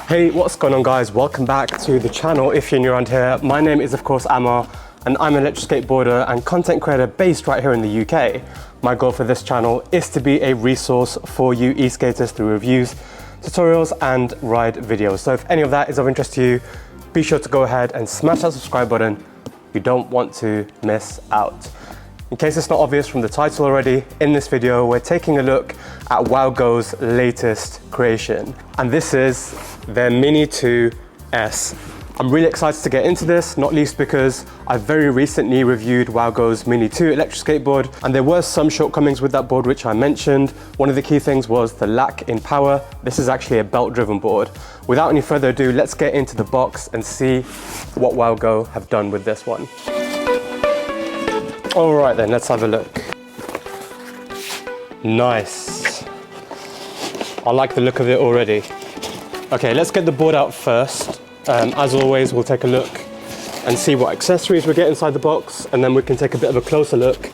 Hey, what's going on guys? Welcome back to the channel if you're new around here. My name is of course Amar and I'm an electric skateboarder and content creator based right here in the UK. My goal for this channel is to be a resource for you e-skaters through reviews, tutorials and ride videos. So if any of that is of interest to you, be sure to go ahead and smash that subscribe button. You don't want to miss out. In case it's not obvious from the title already, in this video we're taking a look at Wowgo's latest creation. And this is their Mini 2S. I'm really excited to get into this, not least because I very recently reviewed Wowgo's Mini 2 electric skateboard, and there were some shortcomings with that board which I mentioned. One of the key things was the lack in power. This is actually a belt-driven board. Without any further ado, let's get into the box and see what Wowgo have done with this one. All right then, let's have a look. Nice. I like the look of it already. Okay, let's get the board out first. As always, we'll take a look and see what accessories we get inside the box, and then we can take a bit of a closer look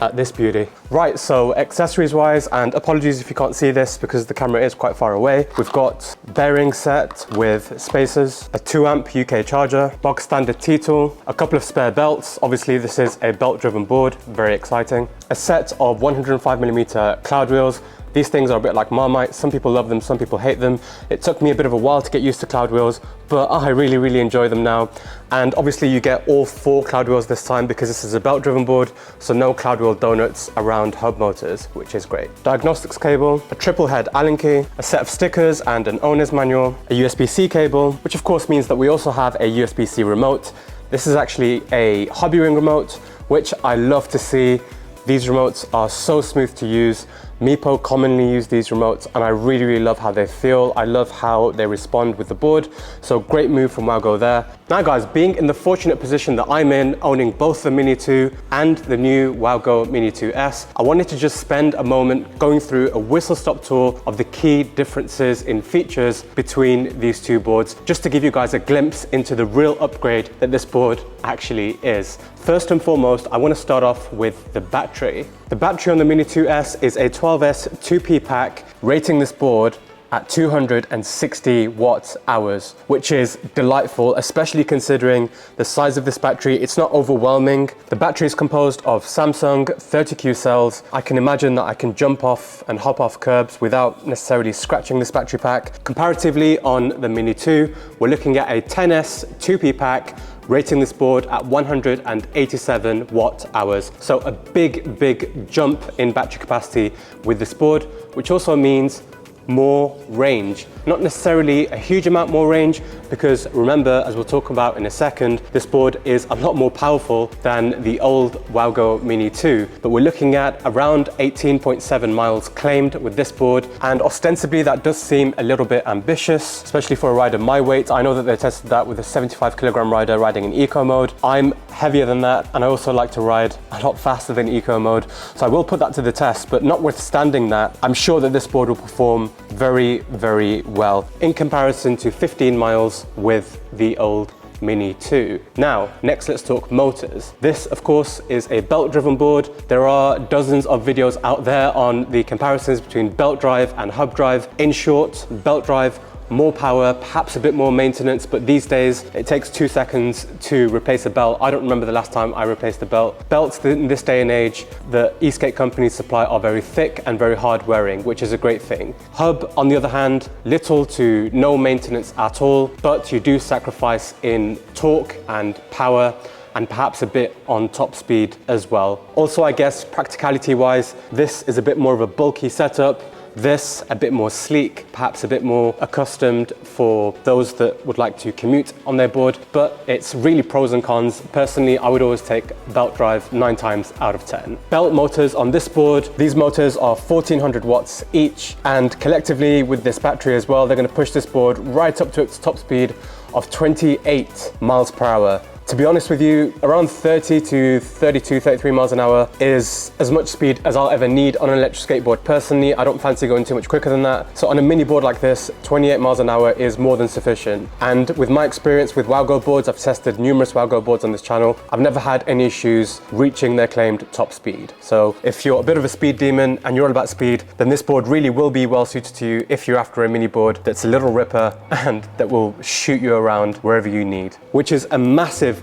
at this beauty. Right, so accessories wise, and apologies if you can't see this because the camera is quite far away, we've got bearing set with spacers, a 2 amp UK charger, box standard T-tool, a couple of spare belts. Obviously this is a belt driven board, very exciting. A set of 105mm cloud wheels. These things are a bit like Marmite. Some people love them, some people hate them. It took me a bit of a while to get used to cloud wheels, but I really enjoy them now. And obviously you get all 4 cloud wheels this time because this is a belt driven board, so no cloud wheel donuts around hub motors, which is great. Diagnostics cable, a triple head Allen key, a set of stickers and an owner's manual, a USB-C cable, which of course means that we also have a USB-C remote. This is actually a hobby ring remote, which I love to see. These remotes are so smooth to use. Meepo commonly use these remotes and I really love how they feel. I love how they respond with the board. So great move from Wowgo there. Now guys, being in the fortunate position that I'm in, owning both the Mini 2 and the new Wowgo Mini 2S, I wanted to just spend a moment going through a whistle-stop tour of the key differences in features between these two boards, just to give you guys a glimpse into the real upgrade that this board actually is. First and foremost, I want to start off with the battery. The battery on the Mini 2S is a 12S 2P pack, rating this board at 260 watt-hours, which is delightful, especially considering the size of this battery. It's not overwhelming. The battery is composed of Samsung 30Q cells. I can imagine that I can jump off and hop off curbs without necessarily scratching this battery pack. Comparatively, on the Mini 2, we're looking at a 10S 2P pack, rating this board at 187 watt-hours. So a big jump in battery capacity with this board, which also means more range. Not necessarily a huge amount more range, because remember, as we'll talk about in a second, this board is a lot more powerful than the old Wowgo Mini 2, but we're looking at around 18.7 miles claimed with this board, and ostensibly that does seem a little bit ambitious, especially for a rider my weight. I know that they tested that with a 75 kilogram rider riding in eco mode. I'm heavier than that, and I also like to ride a lot faster than eco mode, so I will put that to the test. But notwithstanding that, I'm sure that this board will perform very well in comparison to 15 miles with the old Mini 2. Now, next let's talk motors. This, of course, is a belt-driven board. There are dozens of videos out there on the comparisons between belt drive and hub drive. In short, belt drive, more power, perhaps a bit more maintenance, but these days it takes 2 seconds to replace a belt. I don't remember the last time I replaced a belt. Belts in this day and age that e-skate companies supply are very thick and very hard wearing, which is a great thing. Hub, on the other hand, little to no maintenance at all, but you do sacrifice in torque and power, and perhaps a bit on top speed as well. Also, I guess practicality wise, this is a bit more of a bulky setup. This a bit more sleek, perhaps a bit more accustomed for those that would like to commute on their board, but it's really pros and cons. Personally, I would always take belt drive 9 times out of 10. Belt motors on this board, these motors are 1400 watts each, and collectively with this battery as well, they're going to push this board right up to its top speed of 28 miles per hour. To be honest with you, around 30 to 32, 33 miles an hour is as much speed as I'll ever need on an electric skateboard. Personally, I don't fancy going too much quicker than that. So on a mini board like this, 28 miles an hour is more than sufficient. And with my experience with Wowgo boards, I've tested numerous Wowgo boards on this channel. I've never had any issues reaching their claimed top speed. So if you're a bit of a speed demon and you're all about speed, then this board really will be well suited to you if you're after a mini board that's a little ripper and that will shoot you around wherever you need, which is a massive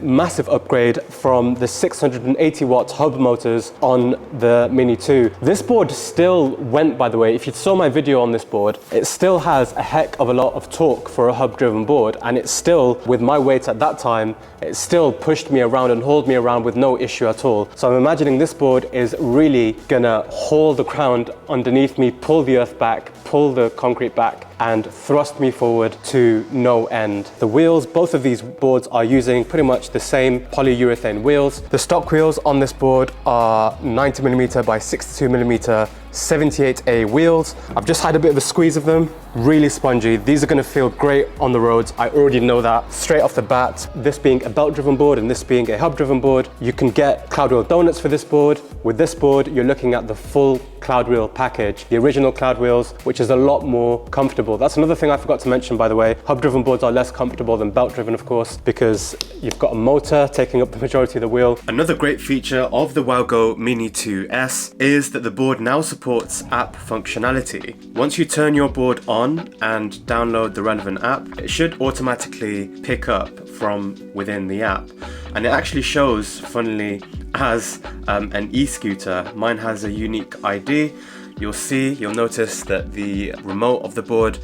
upgrade from the 680 watt hub motors on the Mini 2. This board still went, by the way, if you saw my video on this board, it still has a heck of a lot of torque for a hub driven board, and it still, with my weight at that time, it still pushed me around and hauled me around with no issue at all. So I'm imagining this board is really gonna haul the ground underneath me, pull the earth back, pull the concrete back, and thrust me forward to no end. The wheels, both of these boards are using pretty much the same polyurethane wheels. The stock wheels on this board are 90mm by 62mm 78A wheels. I've just had a bit of a squeeze of them, really spongy. These are gonna feel great on the roads. I already know that straight off the bat. This being a belt driven board and this being a hub driven board, you can get cloud wheel donuts for this board. With this board, you're looking at the full cloud wheel package, the original cloud wheels, which is a lot more comfortable. That's another thing I forgot to mention, by the way. Hub driven boards are less comfortable than belt driven, of course, because you've got a motor taking up the majority of the wheel. Another great feature of the Wowgo Mini 2S is that the board now supports app functionality. Once you turn your board on and download the relevant app, it should automatically pick up from within the app. And it actually shows, funnily, as an e-scooter. Mine has a unique ID. You'll notice that the remote of the board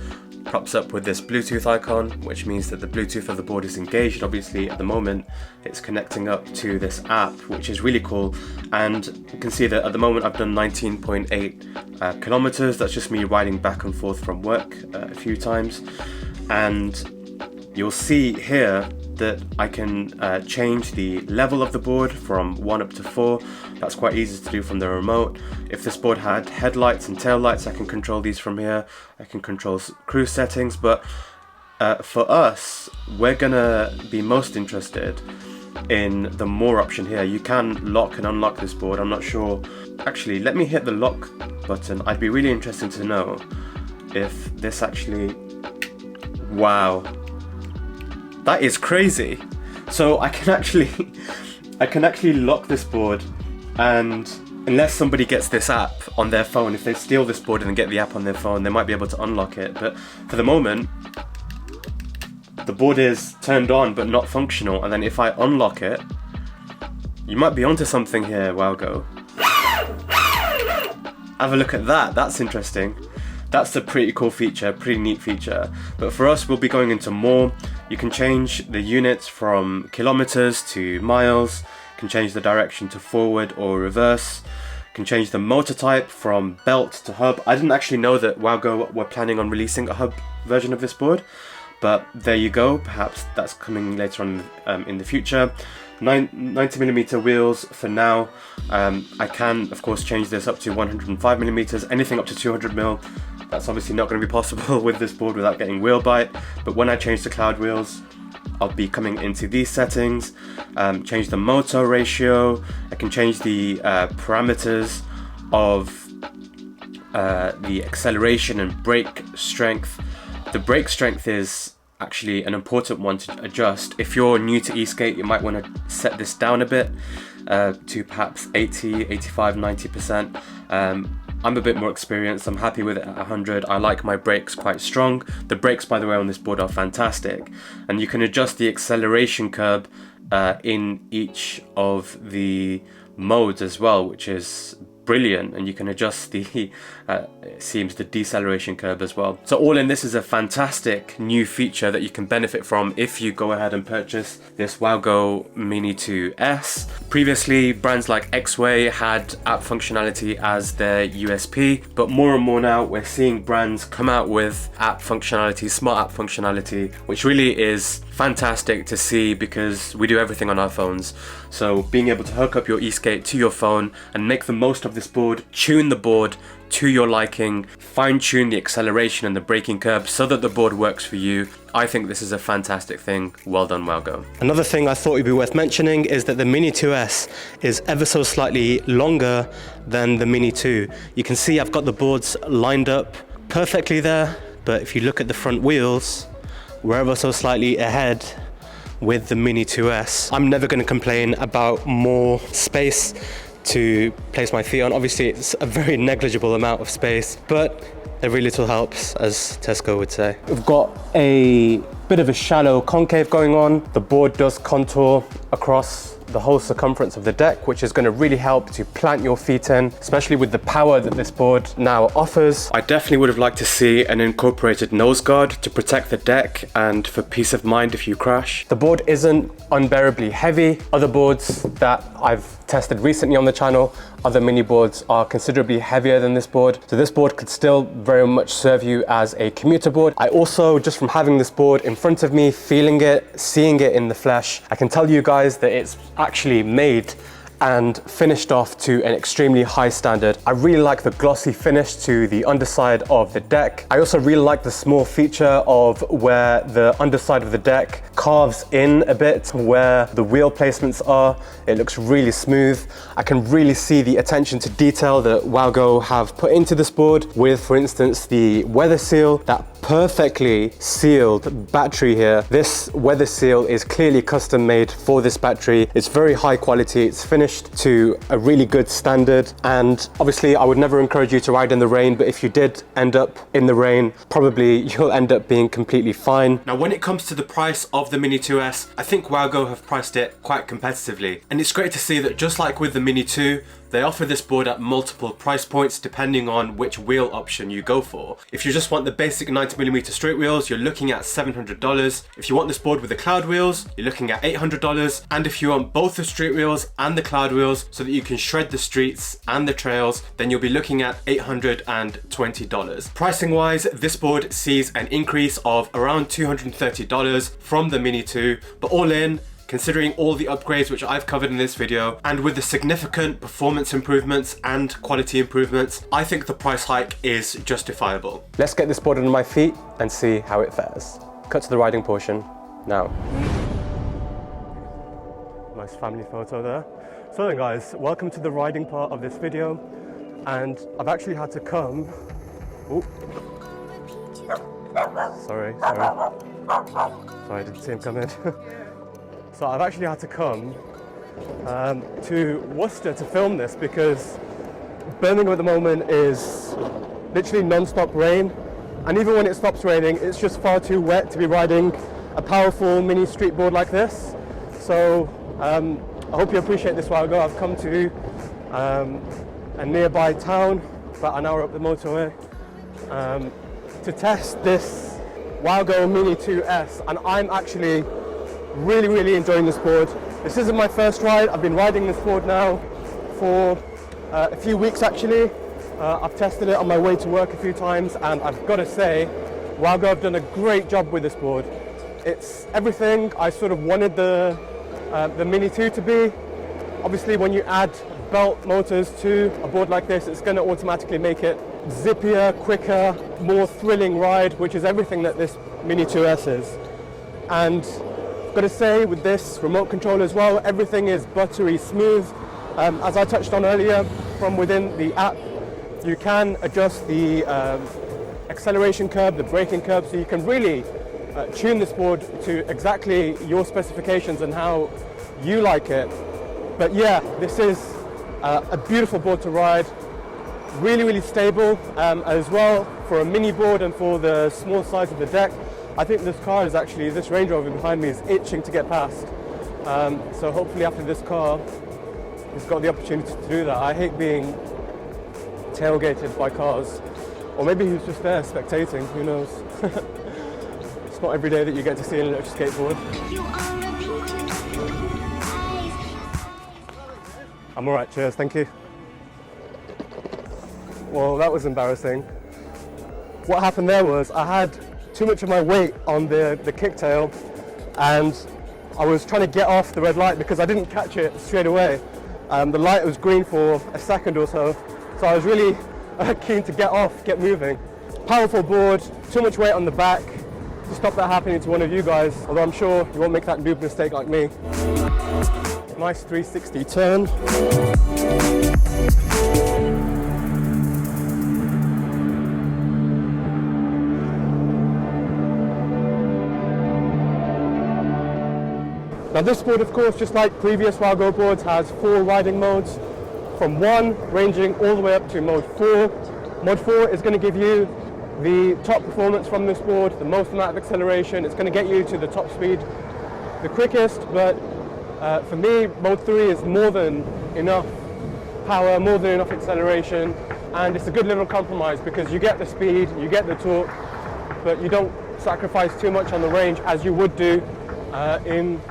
pops up with this Bluetooth icon, which means that the Bluetooth of the board is engaged. Obviously, at the moment, it's connecting up to this app, which is really cool. And you can see that at the moment, I've done 19.8 kilometers. That's just me riding back and forth from work a few times. And you'll see here that I can change the level of the board from 1 up to 4. That's quite easy to do from the remote. If this board had headlights and tail lights, I can control these from here. I can control cruise settings, but for us, we're gonna be most interested in the more option here. You can lock and unlock this board. I'm not sure. Actually, let me hit the lock button. I'd be really interested to know if this actually, wow. That is crazy. So I can actually lock this board, and unless somebody gets this app on their phone, if they steal this board and then get the app on their phone, they might be able to unlock it. But for the moment, the board is turned on but not functional. And then if I unlock it, you might be onto something here, Wowgo. Have a look at that. That's interesting. That's a pretty cool feature, pretty neat feature. But for us, we'll be going into more. You can change the units from kilometers to miles. You can change the direction to forward or reverse. You can change the motor type from belt to hub. I didn't actually know that Wowgo were planning on releasing a hub version of this board, but there you go. Perhaps that's coming later on in the future. 90mm wheels for now. I can, of course, change this up to 105mm, anything up to 200mm. That's obviously not going to be possible with this board without getting wheel bite. But when I change the cloud wheels, I'll be coming into these settings, change the motor ratio. I can change the parameters of the acceleration and brake strength. The brake strength is actually an important one to adjust. If you're new to eSkate, you might want to set this down a bit to perhaps 80, 85, 90%. I'm a bit more experienced. I'm happy with it at 100. I like my brakes quite strong. The brakes, by the way, on this board are fantastic. And you can adjust the acceleration curb in each of the modes as well, which is brilliant. And you can adjust the it seems the deceleration curve as well. So all in, this is a fantastic new feature that you can benefit from if you go ahead and purchase this Wowgo Mini 2S. Previously, brands like X-Way had app functionality as their USP, but more and more now we're seeing brands come out with app functionality, smart app functionality, which really is fantastic to see because we do everything on our phones. So being able to hook up your eSkate to your phone and make the most of this board, tune the board to your liking, fine-tune the acceleration and the braking curve so that the board works for you. I think this is a fantastic thing. Well done, Wowgo. Another thing I thought would be worth mentioning is that the Mini 2S is ever so slightly longer than the Mini 2. You can see I've got the boards lined up perfectly there, but if you look at the front wheels, we're ever so slightly ahead with the Mini 2S. I'm never going to complain about more space to place my feet on. Obviously it's a very negligible amount of space, but every little helps, as Tesco would say. We've got a bit of a shallow concave going on. The board does contour across the whole circumference of the deck, which is going to really help to plant your feet in, especially with the power that this board now offers. I definitely would have liked to see an incorporated nose guard to protect the deck and for peace of mind if you crash. The board isn't unbearably heavy. Other boards that I've tested recently on the channel, other mini boards are considerably heavier than this board. So this board could still very much serve you as a commuter board. I also, just from having this board in front of me, feeling it, seeing it in the flesh, I can tell you guys that it's actually made and finished off to an extremely high standard. I really like the glossy finish to the underside of the deck. I also really like the small feature of where the underside of the deck carves in a bit where the wheel placements are. It looks really smooth. I can really see the attention to detail that Wowgo have put into this board with, for instance, the weather seal, that perfectly sealed battery here. This weather seal is clearly custom made for this battery. It's very high quality. It's finished to a really good standard, and obviously I would never encourage you to ride in the rain, but if you did end up in the rain, probably you'll end up being completely fine. Now when it comes to the price of the Mini 2S, I think Wowgo have priced it quite competitively, and it's great to see that just like with the Mini 2, they offer this board at multiple price points depending on which wheel option you go for. If you just want the basic 90mm straight wheels, you're looking at $700. If you want this board with the cloud wheels, you're looking at $800. And if you want both the street wheels and the cloud wheels so that you can shred the streets and the trails, then you'll be looking at $820. Pricing wise, this board sees an increase of around $230 from the Mini 2, but all in, considering all the upgrades which I've covered in this video, and with the significant performance improvements and quality improvements, I think the price hike is justifiable. Let's get this board under my feet and see how it fares. Cut to the riding portion now. Nice family photo there. So then guys, welcome to the riding part of this video, and I've actually had to come... Ooh. Sorry, I didn't see him come in. So I've actually had to come to Worcester to film this because Birmingham at the moment is literally non-stop rain, and even when it stops raining, it's just far too wet to be riding a powerful mini street board like this. So I hope you appreciate this while ago. I've come to a nearby town, about an hour up the motorway, to test this Wowgo Mini 2S, and I'm actually really enjoying this board. This isn't my first ride. I've been riding this board now for a few weeks actually. I've tested it on my way to work a few times, and I've got to say, Wowgo have done a great job with this board. It's everything I sort of wanted the Mini 2 to be. Obviously when you add belt motors to a board like this, it's going to automatically make it zippier, quicker, more thrilling ride, which is everything that this Mini 2S is. And got to say, with this remote control as well, everything is buttery smooth. As I touched on earlier, from within the app, you can adjust the acceleration curve, the braking curve, so you can really tune this board to exactly your specifications and how you like it. But yeah, this is a beautiful board to ride, really stable as well for a mini board and for the small size of the deck. I think this car is actually, this Range Rover behind me is itching to get past. So hopefully after this car, he's got the opportunity to do that. I hate being tailgated by cars. Or maybe he's just there spectating, who knows. It's not every day that you get to see an electric skateboard. I'm alright, cheers, thank you. Well, that was embarrassing. What happened there was I had too much of my weight on the kicktail, and I was trying to get off the red light because I didn't catch it straight away. The light was green for a second or so, so I was really keen to get off, get moving. Powerful board, too much weight on the back to stop that happening to one of you guys, although I'm sure you won't make that noob mistake like me. Nice 360 turn. Now this board, of course, just like previous Wowgo boards, has 4 riding modes, from 1 ranging all the way up to mode 4. Mode 4 is going to give you the top performance from this board, the most amount of acceleration. It's going to get you to the top speed the quickest, but for me, mode 3 is more than enough power, more than enough acceleration, and it's a good little compromise because you get the speed, you get the torque, but you don't sacrifice too much on the range as you would do in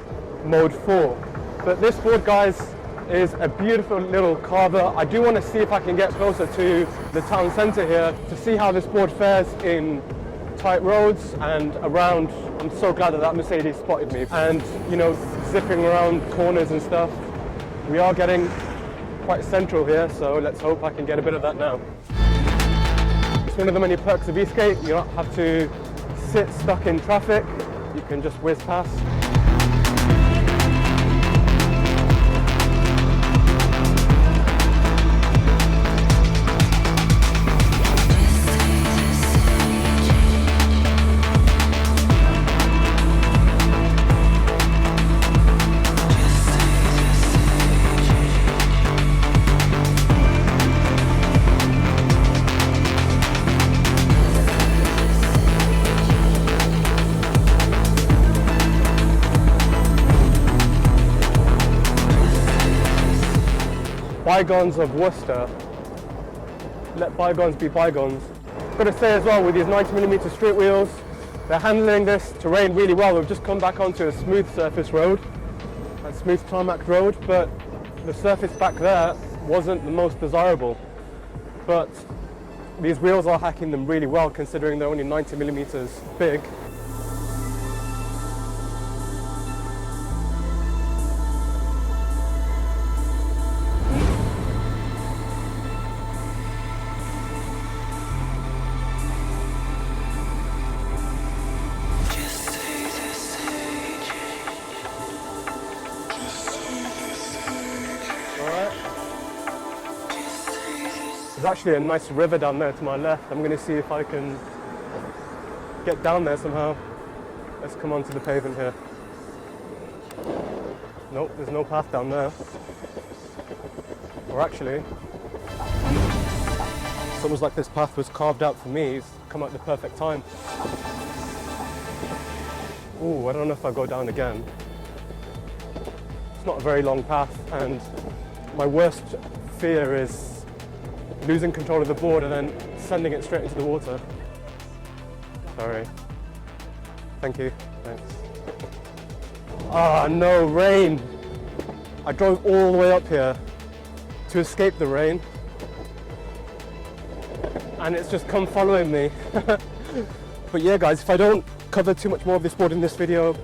mode 4. But this board, guys, is a beautiful little carver. I do want to see if I can get closer to the town centre here to see how this board fares in tight roads and around. I'm so glad that Mercedes spotted me, and you know, zipping around corners and stuff. We are getting quite central here, so let's hope I can get a bit of that now. It's one of the many perks of eSkate. You don't have to sit stuck in traffic, you can just whiz past. Bygones of Worcester. Let bygones be bygones. I've got to say as well, with these 90mm street wheels, they're handling this terrain really well. We've just come back onto a smooth surface road, a smooth tarmac road, but the surface back there wasn't the most desirable. But these wheels are hacking them really well considering they're only 90mm big. There's actually a nice river down there to my left. I'm going to see if I can get down there somehow. Let's come onto the pavement here. Nope, there's no path down there. Or actually, it's almost like this path was carved out for me. It's come at the perfect time. Ooh, I don't know if I go down again. It's not a very long path, and my worst fear is losing control of the board and then sending it straight into the water. Sorry. Thank you. Thanks. Ah, no, rain. I drove all the way up here to escape the rain, and it's just come following me. But yeah, guys, if I don't cover too much more of this board in this video,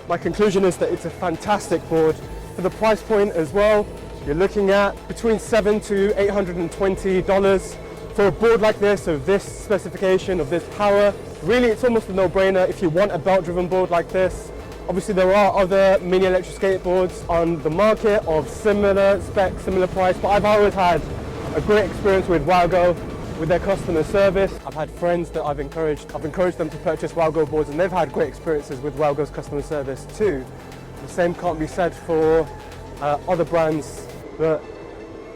my conclusion is that it's a fantastic board. For the price point as well, you're looking at between $700 to $820 for a board like this, of this specification, of this power. Really, it's almost a no-brainer if you want a belt-driven board like this. Obviously, there are other mini electric skateboards on the market of similar spec, similar price, but I've always had a great experience with Wowgo, with their customer service. I've had friends that I've encouraged them to purchase Wowgo boards, and they've had great experiences with Wowgo's customer service too. The same can't be said for other brands that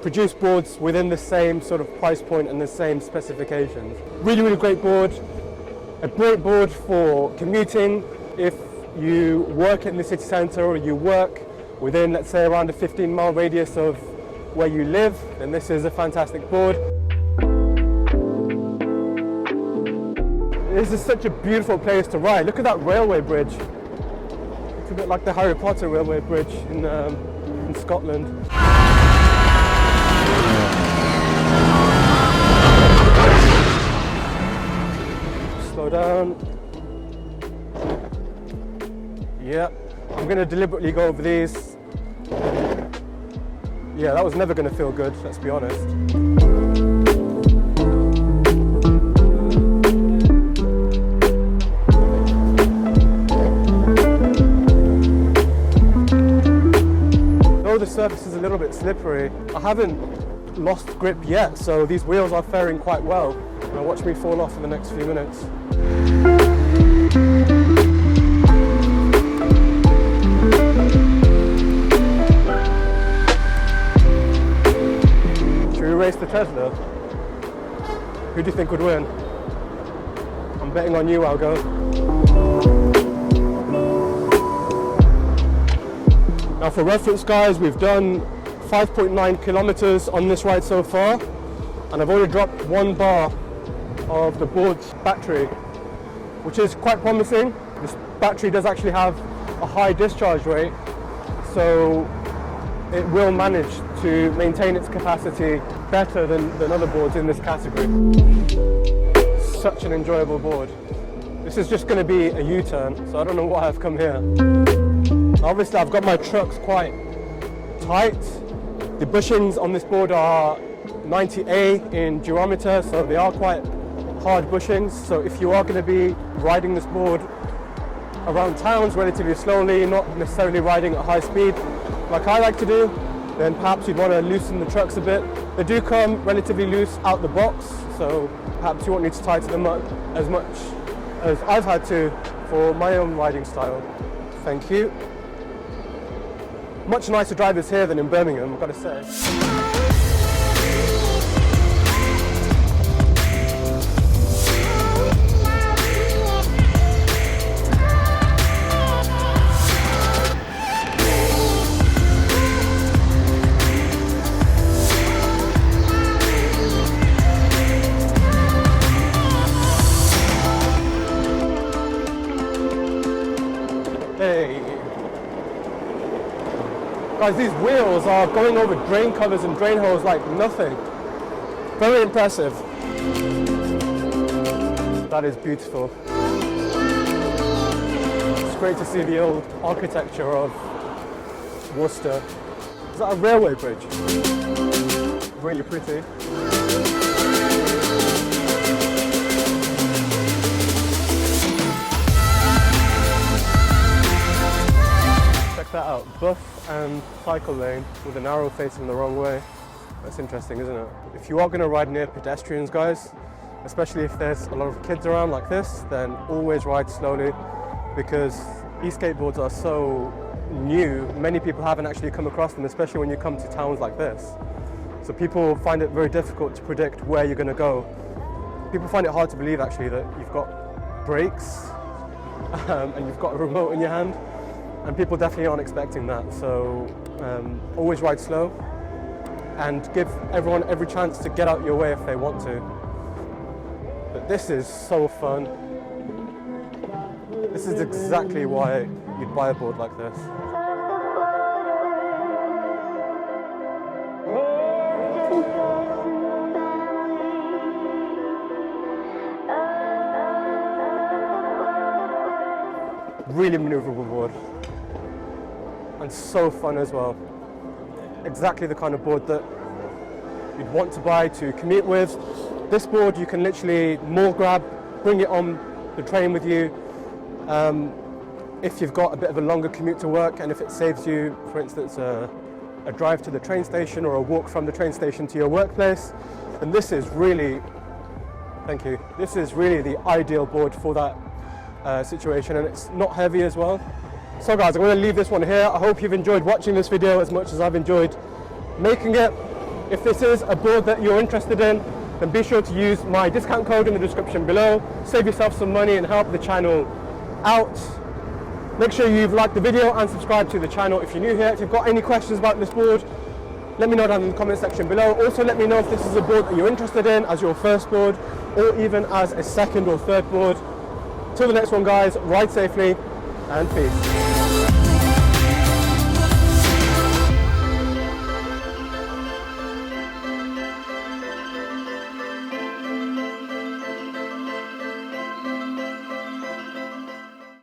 produce boards within the same sort of price point and the same specifications. Really, really great board. A great board for commuting. If you work in the city centre or you work within, let's say, around a 15-mile radius of where you live, then this is a fantastic board. This is such a beautiful place to ride. Look at that railway bridge. It's a bit like the Harry Potter railway bridge in Scotland. Slow down. Yeah, I'm going to deliberately go over these. Yeah, that was never going to feel good, let's be honest. Though the surface is a little bit slippery, I haven't lost grip yet, so these wheels are faring quite well. Now watch me fall off in the next few minutes. Race the Tesla. Who do you think would win? I'm betting on you, Wowgo. Now for reference guys, we've done 5.9 kilometers on this ride so far, and I've already dropped 1 bar of the board's battery, which is quite promising. This battery does actually have a high discharge rate, so it will manage to maintain its capacity better than other boards in this category. Such an enjoyable board. This is just going to be a U-turn, so I don't know why I've come here. Obviously I've got my trucks quite tight. The bushings on this board are 90A in durometer, so they are quite hard bushings. So if you are going to be riding this board around towns relatively slowly, not necessarily riding at high speed like I like to do, then perhaps you'd want to loosen the trucks a bit. They do come relatively loose out the box, so perhaps you won't need to tighten them up as much as I've had to for my own riding style. Thank you. Much nicer drivers here than in Birmingham, I've got to say. Hey. Guys, these wheels are going over drain covers and drain holes like nothing. Very impressive. That is beautiful. It's great to see the old architecture of Worcester. Is that a railway bridge? Really pretty. That out, bus and cycle lane with an arrow facing the wrong way. That's interesting, isn't it? If you are going to ride near pedestrians, guys, especially if there's a lot of kids around like this, then always ride slowly, because e-skateboards are so new, many people haven't actually come across them, especially when you come to towns like this. So people find it very difficult to predict where you're going to go. People find it hard to believe actually that you've got brakes and you've got a remote in your hand. And people definitely aren't expecting that, so always ride slow and give everyone every chance to get out your way if they want to. But this is so fun. This is exactly why you'd buy a board like this. Really maneuverable board. And so fun as well. Exactly the kind of board that you'd want to buy to commute with. This board you can literally more grab, bring it on the train with you if you've got a bit of a longer commute to work, and if it saves you, for instance, a drive to the train station or a walk from the train station to your workplace. And this is really, thank you, this is really the ideal board for that situation, and it's not heavy as well. So guys, I'm going to leave this one here. I hope you've enjoyed watching this video as much as I've enjoyed making it. If this is a board that you're interested in, then be sure to use my discount code in the description below. Save yourself some money and help the channel out. Make sure you've liked the video and subscribed to the channel if you're new here. If you've got any questions about this board, let me know down in the comment section below. Also let me know if this is a board that you're interested in as your first board, or even as a second or third board. Till the next one guys, ride safely and peace.